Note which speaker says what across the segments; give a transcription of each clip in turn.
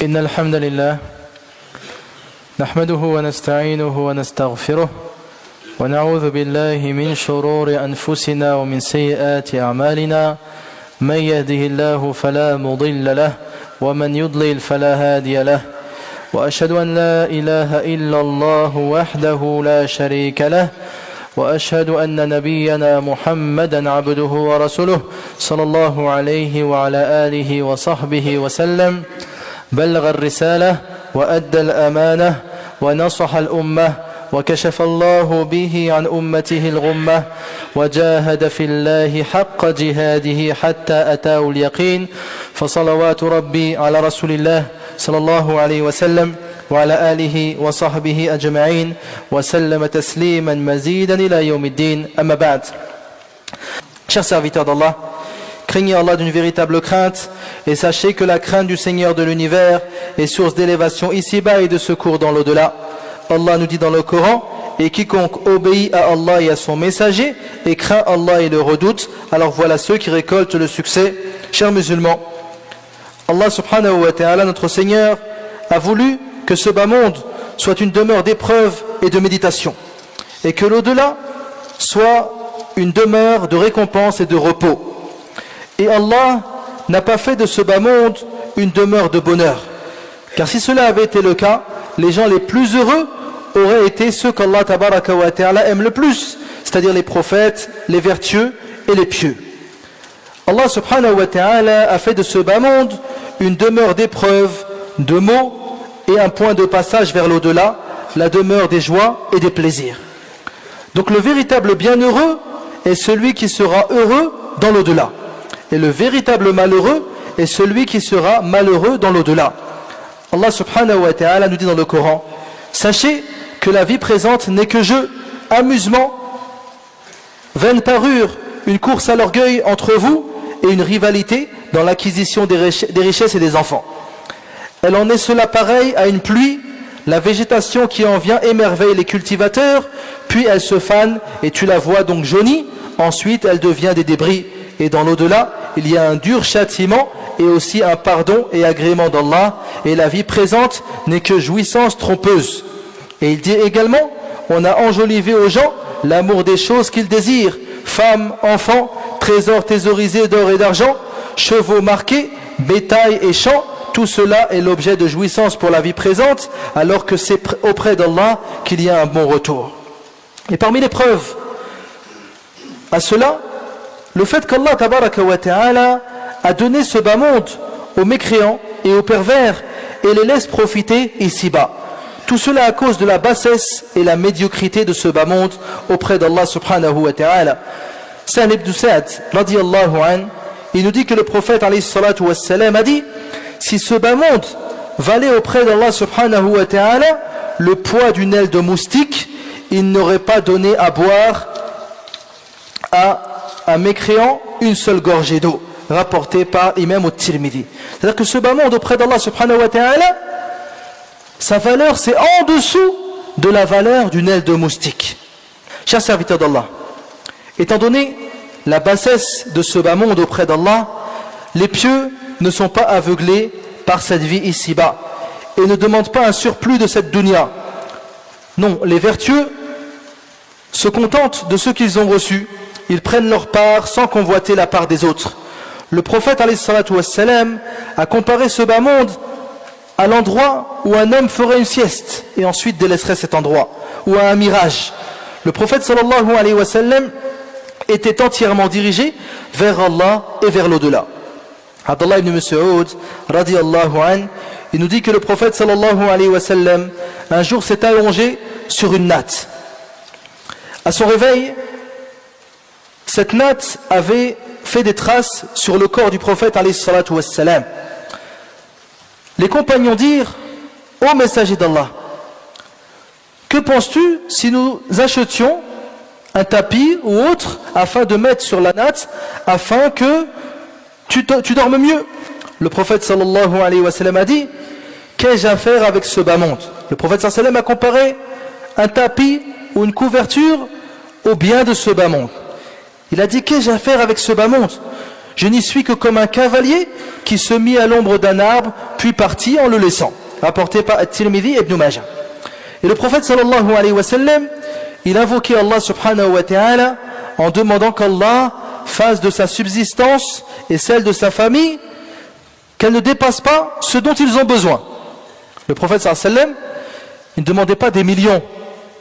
Speaker 1: إن الحمد لله نحمده ونستعينه ونستغفره ونعوذ بالله من شرور أنفسنا ومن سيئات أعمالنا من يهده الله فلا مضل له ومن يضلل فلا هادي له وأشهد أن لا إله إلا الله وحده لا شريك له وأشهد أن نبينا محمدا عبده ورسوله صلى الله عليه وعلى آله وصحبه وسلم بلغ الرسالة وأدى الأمانة ونصح الأمة وكشف الله به عن أمته الغمة وجاهد في الله حق جهاده حتى أتاه اليقين فصلوات ربي على رسول الله صلى الله عليه وسلم وعلى آله وصحبه أجمعين وسلم تسليما مزيدا إلى يوم الدين أما بعد. Chers serviteurs d'Allah, craignez Allah d'une véritable crainte et sachez que la crainte du Seigneur de l'univers est source d'élévation ici-bas et de secours dans l'au-delà. Allah nous dit dans le Coran: et quiconque obéit à Allah et à son messager et craint Allah et le redoute, alors voilà ceux qui récoltent le succès. Chers musulmans, Allah subhanahu wa ta'ala, notre Seigneur, a voulu que ce bas monde soit une demeure d'épreuve et de méditation, et que l'au-delà soit une demeure de récompense et de repos. Et Allah n'a pas fait de ce bas monde une demeure de bonheur, car si cela avait été le cas, les gens les plus heureux auraient été ceux qu'Allah tabaraka wa ta'ala aime le plus, c'est-à-dire les prophètes, les vertueux et les pieux. Allah subhanahu wa ta'ala a fait de ce bas monde une demeure d'épreuve, de maux et un point de passage vers l'au-delà, la demeure des joies et des plaisirs. Donc le véritable bienheureux est celui qui sera heureux dans l'au-delà, et le véritable malheureux est celui qui sera malheureux dans l'au-delà. Allah subhanahu wa ta'ala nous dit dans le Coran: sachez que la vie présente n'est que jeu, amusement, vaine parure, une course à l'orgueil entre vous et une rivalité dans l'acquisition des richesses et des enfants. Elle en est cela pareil à une pluie, la végétation qui en vient émerveille les cultivateurs, puis elle se fane et tu la vois donc jaunie, ensuite elle devient des débris. Et dans l'au-delà, il y a un dur châtiment et aussi un pardon et agrément d'Allah, et la vie présente n'est que jouissance trompeuse. Et il dit également: on a enjolivé aux gens l'amour des choses qu'ils désirent, femmes, enfants, trésors thésaurisés d'or et d'argent, chevaux marqués, bétail et champs. Tout cela est l'objet de jouissance pour la vie présente, alors que c'est auprès d'Allah qu'il y a un bon retour. Et parmi les preuves à cela, le fait qu'Allah tabaraka wa ta'ala a donné ce bas monde aux mécréants et aux pervers et les laisse profiter ici-bas. Tout cela à cause de la bassesse et la médiocrité de ce bas monde auprès d'Allah subhanahu wa ta'ala. Sahl ibn Sa'd radiyallahu anhu, il nous dit que le prophète alayhi salatu wa salam a dit: si ce bas monde valait auprès d'Allah subhanahu wa ta'ala le poids d'une aile de moustique, il n'aurait pas donné à boire à un mécréant une seule gorgée d'eau, rapporté par Imam al-Tirmidhi. C'est-à-dire que ce bas monde auprès d'Allah subhanahu wa ta'ala, sa valeur c'est en dessous de la valeur d'une aile de moustique. Chers serviteurs d'Allah, étant donné la bassesse de ce bas monde auprès d'Allah, les pieux ne sont pas aveuglés par cette vie ici-bas et ne demandent pas un surplus de cette dunya. Non, les vertueux se contentent de ce qu'ils ont reçu. Ils prennent leur part sans convoiter la part des autres. Le prophète alayhi salatu wassalam a comparé ce bas monde à l'endroit où un homme ferait une sieste et ensuite délaisserait cet endroit, ou à un mirage. Le prophète sallallahu alayhi wa sallam était entièrement dirigé vers Allah et vers l'au-delà. Abdullah ibn Mas'ud radiyallahu anhu, il nous dit que le prophète sallallahu alayhi wa sallam un jour s'est allongé sur une natte. À son réveil, cette natte avait fait des traces sur le corps du prophète alayhi salatu wassalam. Les compagnons dirent: ô messager d'Allah, que penses-tu si nous achetions un tapis ou autre afin de mettre sur la natte afin que tu dormes mieux? Le prophète sallallahu alayhi wa sallam a dit: qu'ai-je à faire avec ce bas monde? Le prophète sallallahu alayhi wa sallam a comparé un tapis ou une couverture au bien de ce bas monde. Il a dit: qu'ai-je à faire avec ce bas monde? je n'y suis que comme un cavalier qui se mit à l'ombre d'un arbre, puis partit en le laissant. Rapporté par At-Tirmidhi et Ibn Majah. Et le prophète sallallahu alayhi wa sallam, il invoquait Allah subhanahu wa ta'ala en demandant qu'Allah fasse de sa subsistance et celle de sa famille qu'elle ne dépasse pas ce dont ils ont besoin. Le prophète sallallahu alayhi wa sallam, il ne demandait pas des millions,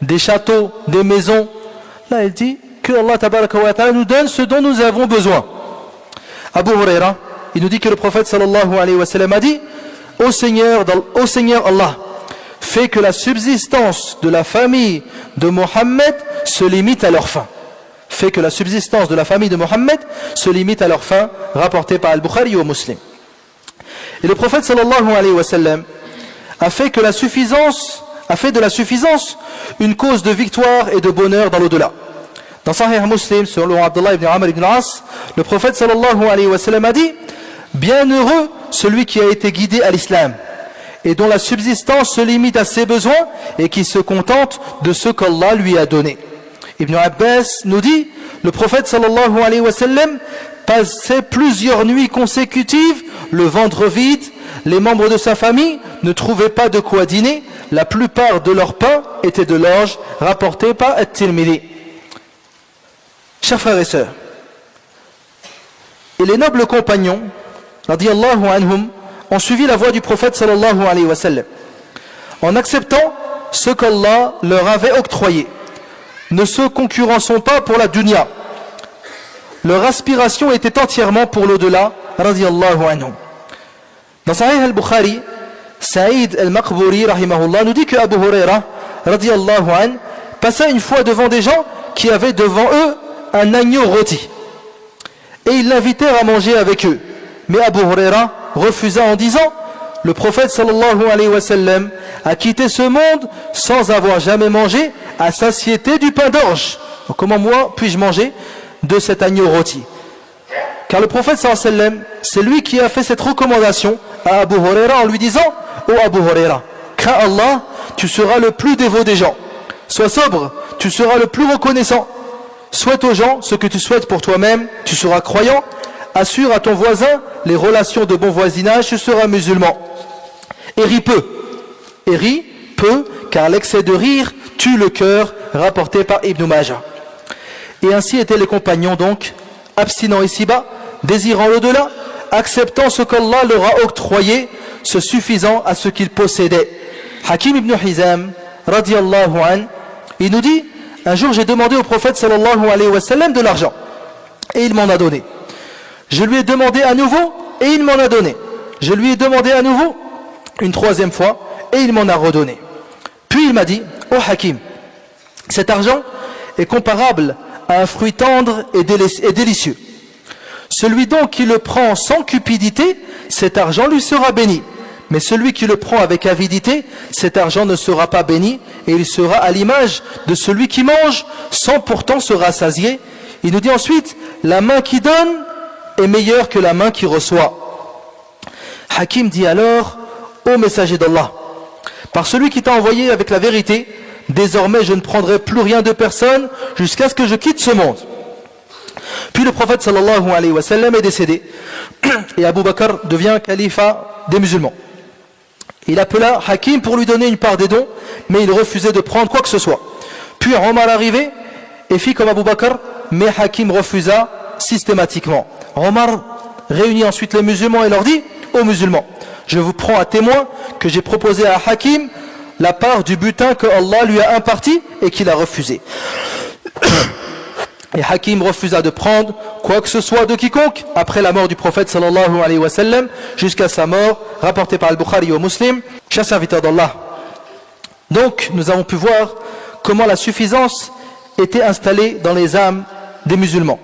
Speaker 1: des châteaux, des maisons. Là, il dit que Allah tabaraka wa ta'ala nous donne ce dont nous avons besoin. Abu Huraira, il nous dit que le prophète sallallahu alayhi wa sallam a dit: Ô Seigneur Allah, fais que la subsistance de la famille de Mohammed se limite à leur faim. Fais que la subsistance de la famille de Mohammed se limite à leur faim, rapporté par Al-Bukhari ou Muslim. Et le prophète sallallahu alayhi wa sallam a fait de la suffisance une cause de victoire et de bonheur dans l'au-delà. Dans Sahih Muslim, selon Abdullah ibn Amr ibn al-As, le prophète sallallahu alayhi wa sallam a dit: Bienheureux celui qui a été guidé à l'islam et dont la subsistance se limite à ses besoins et qui se contente de ce qu'Allah lui a donné. Ibn Abbas nous dit: le prophète sallallahu alayhi wa sallam passait plusieurs nuits consécutives le ventre vide, les membres de sa famille ne trouvaient pas de quoi dîner, la plupart de leur pain était de l'orge, rapporté par At-Tirmidhi. Chers frères et sœurs, et les nobles compagnons radiyallahu anhum ont suivi la voie du prophète sallallahu alayhi wa sallam en acceptant ce qu'Allah leur avait octroyé, ne se concurrençant pas pour la dunya. Leur aspiration était entièrement pour l'au-delà radiyallahu anhum. Dans Sahih al-Bukhari, Saïd al-Maqburi rahimahullah nous dit que Abu Huraira radiyallahu anhu passa une fois devant des gens qui avaient devant eux un agneau rôti et ils l'invitèrent à manger avec eux. Mais Abu Huraira refusa en disant: le prophète sallallahu alayhi wa sallam a quitté ce monde sans avoir jamais mangé à satiété du pain d'orge. Donc comment moi puis-je manger de cet agneau rôti? Car le prophète sallallahu alayhi wa sallam, c'est lui qui a fait cette recommandation à Abu Huraira en lui disant: ô Abu Huraira, crains Allah, tu seras le plus dévot des gens. Sois sobre, tu seras le plus reconnaissant. Souhaite aux gens ce que tu souhaites pour toi-même, tu seras croyant. Assure à ton voisin les relations de bon voisinage, tu seras musulman. Et ris peu. Et ris peu, car l'excès de rire tue le cœur, rapporté par Ibn Majah. Et ainsi étaient les compagnons donc, abstinents ici-bas, désirant l'au-delà, acceptant ce qu'Allah leur a octroyé, se suffisant à ce qu'ils possédaient. Hakim ibn Hizam, radiyallahu an, il nous dit: un jour j'ai demandé au prophète sallallahu alayhi wa sallam de l'argent, et il m'en a donné. Je lui ai demandé à nouveau, et il m'en a donné. Je lui ai demandé à nouveau, une troisième fois, et il m'en a redonné. Puis il m'a dit: ô Hakim, cet argent est comparable à un fruit tendre et délicieux. Celui donc qui le prend sans cupidité, cet argent lui sera béni. Mais celui qui le prend avec avidité, cet argent ne sera pas béni, et il sera à l'image de celui qui mange sans pourtant se rassasier. Il nous dit ensuite: la main qui donne est meilleure que la main qui reçoit. Hakim dit alors: ô messager d'Allah, par celui qui t'a envoyé avec la vérité, désormais je ne prendrai plus rien de personne jusqu'à ce que je quitte ce monde. Puis le prophète sallallahu alayhi wa sallam est décédé et Abu Bakr devient califat des musulmans. Il appela Hakim pour lui donner une part des dons, mais il refusait de prendre quoi que ce soit. Puis Omar arrivait et fit comme Abu Bakr, mais Hakim refusa systématiquement. Omar réunit ensuite les musulmans et leur dit: aux musulmans, je vous prends à témoin que j'ai proposé à Hakim la part du butin que Allah lui a imparti et qu'il a refusé. Et Hakim refusa de prendre quoi que ce soit de quiconque après la mort du prophète sallallahu alayhi wa sallam jusqu'à sa mort, rapporté par Al-Bukhari au Muslim. Chers serviteurs d'Allah, donc nous avons pu voir comment la suffisance était installée dans les âmes des musulmans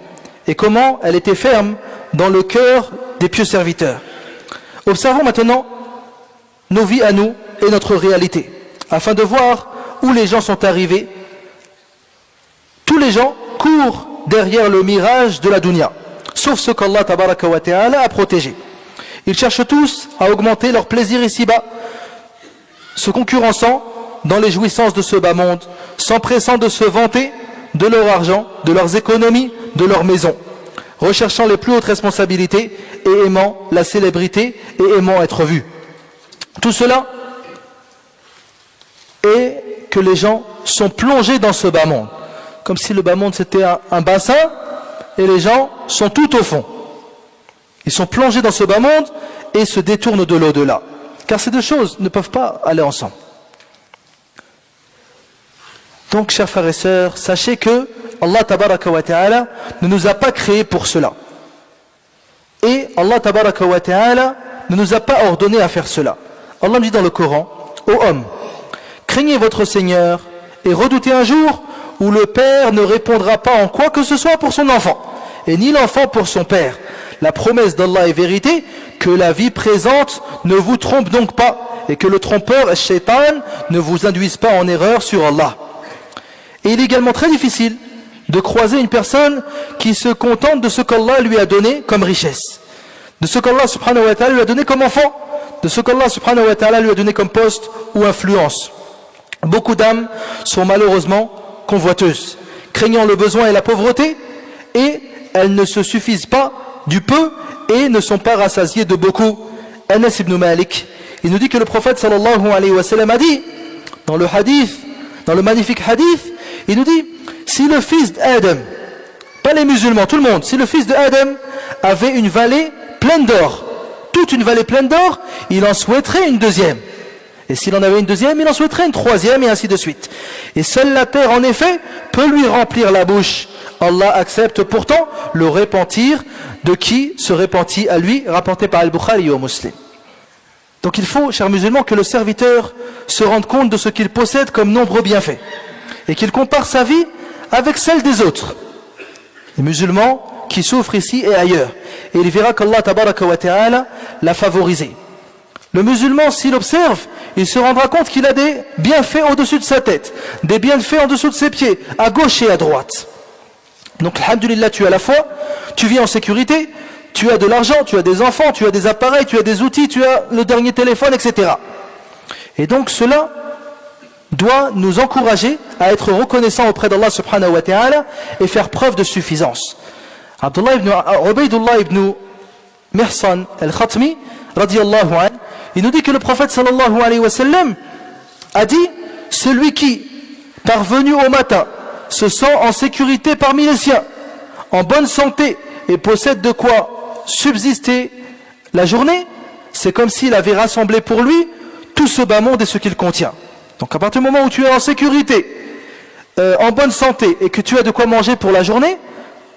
Speaker 1: et comment elle était ferme dans le cœur des pieux serviteurs. Observons maintenant nos vies à nous et notre réalité afin de voir où les gens sont arrivés. Tous les gens courent derrière le mirage de la dunya, sauf ceux qu'Allah tabaraka wa ta'ala a protégés. Ils cherchent tous à augmenter leur plaisir ici-bas, se concurrençant dans les jouissances de ce bas monde, s'empressant de se vanter de leur argent, de leurs économies, de leur maison. recherchant les plus hautes responsabilités et aimant la célébrité et aimant être vu. Tout cela est que les gens sont plongés dans ce bas monde, comme si le bas monde c'était un bassin et les gens sont tout au fond. Ils sont plongés dans ce bas monde et se détournent de l'au-delà, car ces deux choses ne peuvent pas aller ensemble. Donc, chers frères et sœurs, sachez que Allah tabaraka wa ta'ala ne nous a pas créés pour cela. Et Allah tabaraka wa ta'ala ne nous a pas ordonné à faire cela. Allah dit dans le Coran: ô homme, craignez votre Seigneur et redoutez un jour où le père ne répondra pas en quoi que ce soit pour son enfant, et ni l'enfant pour son père. La promesse d'Allah est vérité, que la vie présente ne vous trompe donc pas, et que le trompeur, Shaitan, ne vous induise pas en erreur sur Allah. Et il est également très difficile de croiser une personne qui se contente de ce qu'Allah lui a donné comme richesse, de ce qu'Allah subhanahu wa ta'ala lui a donné comme enfant, de ce qu'Allah subhanahu wa ta'ala lui a donné comme poste ou influence. Beaucoup d'âmes sont malheureusement convoiteuses, craignant le besoin et la pauvreté, et elles ne se suffisent pas du peu et ne sont pas rassasiées de beaucoup. Anas ibn Malik, il nous dit que le prophète sallallahu alayhi wa sallam a dit dans le hadith, dans le magnifique hadith, il nous dit: si le fils d'Adam, pas les musulmans, tout le monde, si le fils d'Adam avait une vallée pleine d'or, toute une vallée pleine d'or, il en souhaiterait une deuxième. Et s'il en avait une deuxième, il en souhaiterait une troisième, et ainsi de suite. Et seule la terre, en effet, peut lui remplir la bouche. Allah accepte pourtant le repentir de qui se repentit à lui, rapporté par Al-Bukhari et au Muslim. Donc il faut, chers musulmans, que le serviteur se rende compte de ce qu'il possède comme nombreux bienfaits, et qu'il compare sa vie avec celle des autres, les musulmans qui souffrent ici et ailleurs. Et il verra qu'Allah tabaraka wa ta'ala l'a favorisé. Le musulman, s'il observe, il se rendra compte qu'il a des bienfaits au-dessus de sa tête, des bienfaits en dessous de ses pieds, à gauche et à droite. Donc, alhamdulillah, tu as la foi, tu vis en sécurité, tu as de l'argent, tu as des enfants, tu as des appareils, tu as des outils, tu as le dernier téléphone, etc. Et donc, cela doit nous encourager à être reconnaissants auprès d'Allah subhanahu wa ta'ala et faire preuve de suffisance. Ubaydullah ibn Mihsan al-Khatmi, radiyallahu anhu, il nous dit que le prophète sallallahu alayhi wa sallam a dit: celui qui, parvenu au matin, se sent en sécurité parmi les siens, en bonne santé et possède de quoi subsister la journée, c'est comme s'il avait rassemblé pour lui tout ce bas monde et ce qu'il contient. Donc à partir du moment où tu es en sécurité, en bonne santé et que tu as de quoi manger pour la journée,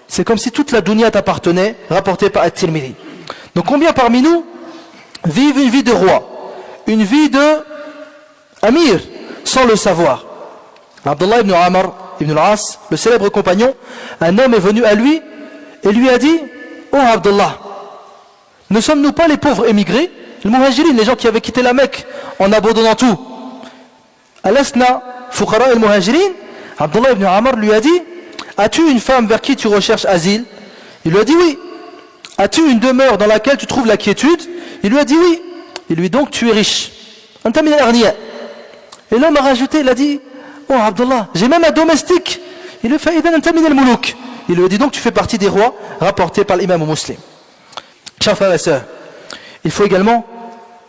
Speaker 1: c'est comme si toute la dunya t'appartenait, rapporté par At-Tirmidhi. Donc combien parmi nous vivent une vie de roi, une vie de amir, sans le savoir? Abdullah ibn Amr ibn al-As, le célèbre compagnon, un homme est venu à lui et lui a dit: oh Abdullah, ne sommes-nous pas les pauvres émigrés, les muhajirin, les gens qui avaient quitté la Mecque en abandonnant tout? Alasna fuqara al-muhajirin? Abdullah ibn Amr lui a dit: as-tu une femme vers qui tu recherches asile? Il lui a dit oui. As-tu une demeure dans laquelle tu trouves la quiétude? Il lui a dit oui. Il lui dit: donc tu es riche. Et l'homme a rajouté, il a dit: oh Abdullah, j'ai même un domestique. Il lui fait: il lui a dit: donc tu fais partie des rois, rapportés par l'imam Muslim. Chers frères et sœurs, il faut également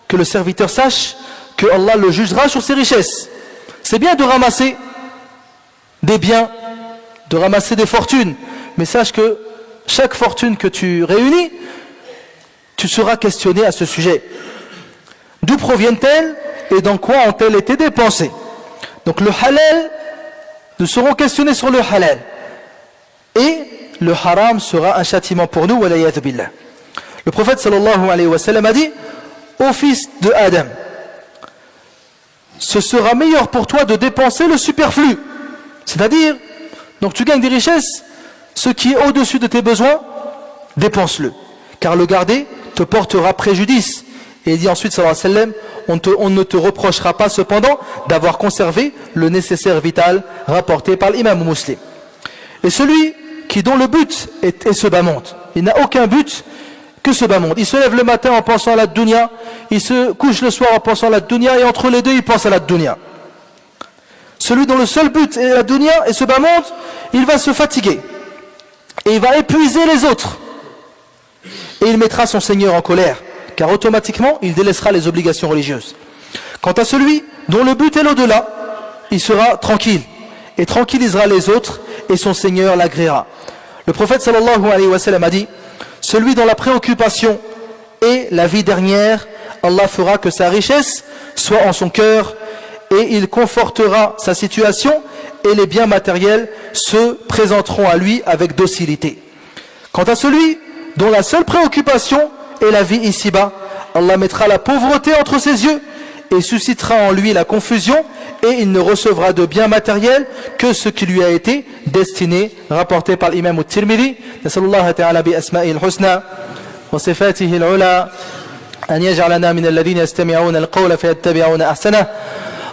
Speaker 1: que le serviteur sache que Allah le jugera sur ses richesses. C'est bien de ramasser des biens, de ramasser des fortunes, mais sache que chaque fortune que tu réunis, tu seras questionné à ce sujet. D'où proviennent-elles et dans quoi ont-elles été dépensées? Donc le halal, nous serons questionnés sur le halal, et le haram sera un châtiment pour nous, walayadhu billah. Le prophète sallallahu alayhi wa sallam a dit: ô fils de Adam, ce sera meilleur pour toi de dépenser le superflu, c'est-à-dire, donc tu gagnes des richesses, ce qui est au-dessus de tes besoins, dépense-le, car le garder te portera préjudice. Et il dit ensuite sallallahu alayhi wa sallam: on ne te reprochera pas cependant d'avoir conservé le nécessaire vital, rapporté par l'imam Muslim. Et celui dont le but est ce bas monde, il n'a aucun but que ce bas monde. Il se lève le matin en pensant à la dunya, il se couche le soir en pensant à la dunya, et entre les deux il pense à la dunya. Celui dont le seul but est la dunya et ce bas monde, il va se fatiguer et il va épuiser les autres.
Speaker 2: et il mettra son Seigneur en colère, car automatiquement il délaissera les obligations religieuses. Quant à celui dont le but est l'au-delà, il sera tranquille et tranquillisera les autres et son Seigneur l'agréera. Le prophète sallallahu alayhi wa sallam a dit: celui dont la préoccupation est la vie dernière, Allah fera que sa richesse soit en son cœur et il confortera sa situation et les biens matériels se présenteront à lui avec docilité. Quant à celui dont la seule préoccupation est la vie ici-bas, Allah mettra la pauvreté entre ses yeux et suscitera en lui la confusion et il ne recevra de biens matériels que ce qui lui a été destiné, rapporté par l'imam al-Tirmidhi. Nasallallahu ta'ala bi asma'il husna wa sifatihi al-ula an yaj'alana min alladhina yastami'una al-qawla fayattabi'una ahsana.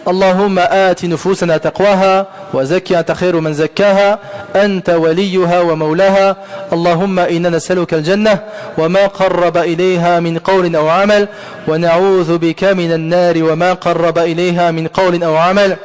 Speaker 2: اللهم آت نفوسنا تقواها وزكها أنت خير من زكاها أنت وليها ومولاها اللهم إنا نسألك الجنة وما قرب إليها من قول أو عمل ونعوذ بك من النار وما قرب إليها من قول أو عمل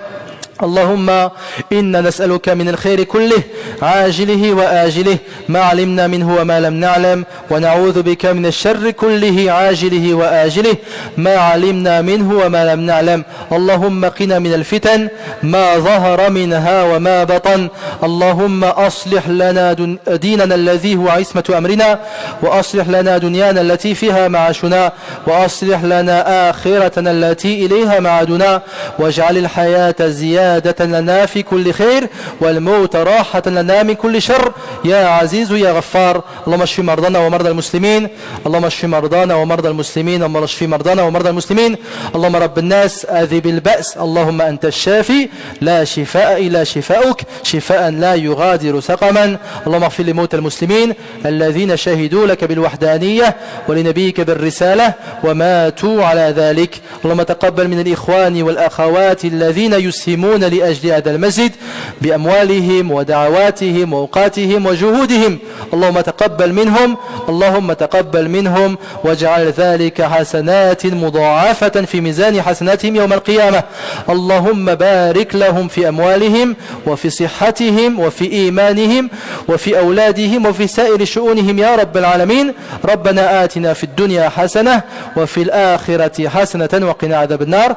Speaker 2: اللهم إنا نسألك من الخير كله عاجله وآجله ما علمنا منه وما لم نعلم ونعوذ بك من الشر كله عاجله وآجله ما علمنا منه وما لم نعلم اللهم قنا من الفتن ما ظهر منها وما بطن اللهم أصلح لنا ديننا الذي هو عصمة أمرنا وأصلح لنا دنيانا التي فيها معاشنا وأصلح لنا آخرتنا التي إليها معادنا واجعل الحياة زيادة لنا في كل خير والموت راحة لنا من كل شر يا عزيز يا غفار اللهم اشف مرضانا ومرضى المسلمين اللهم اشف مرضانا ومرضى المسلمين اللهم اشف مرضانا ومرضى المسلمين اللهم رب الناس أذهب البأس اللهم أنت الشافي لا شفاء إلا شفاؤك شفاء لا يغادر سقما اللهم اغفر لموتى المسلمين الذين شهدوا لك بالوحدانية ولنبيك بالرسالة وماتوا على ذلك اللهم تقبل من الإخوان والأخوات الذين يسهمون لأجل هذا المسجد بأموالهم ودعواتهم وأوقاتهم وجهودهم اللهم تقبل منهم اللهم تقبل منهم واجعل ذلك حسنات مضاعفة في ميزان حسناتهم يوم القيامة اللهم بارك لهم في أموالهم وفي صحتهم وفي إيمانهم وفي أولادهم وفي سائر شؤونهم يا رب العالمين ربنا آتنا في الدنيا حسنة وفي الآخرة حسنة وقنا عذاب النار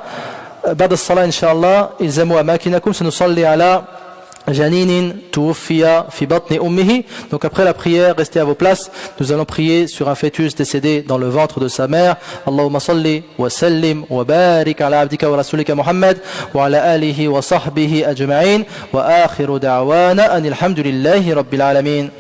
Speaker 2: بعد الصلاة إن شاء الله إلزموا أماكنكم سنصلي على جنين توفي في بطن أمه. Donc après la prière, restez à vos places. Nous allons prier sur un fœtus décédé dans le ventre de sa mère. Allahumma salli wa sallim wa barik ala abdika wa rasulika Muhammad wa ala alihi wa sahbihi ajma'in wa akhiru da'wana anil hamdulillahi rabbil alamin.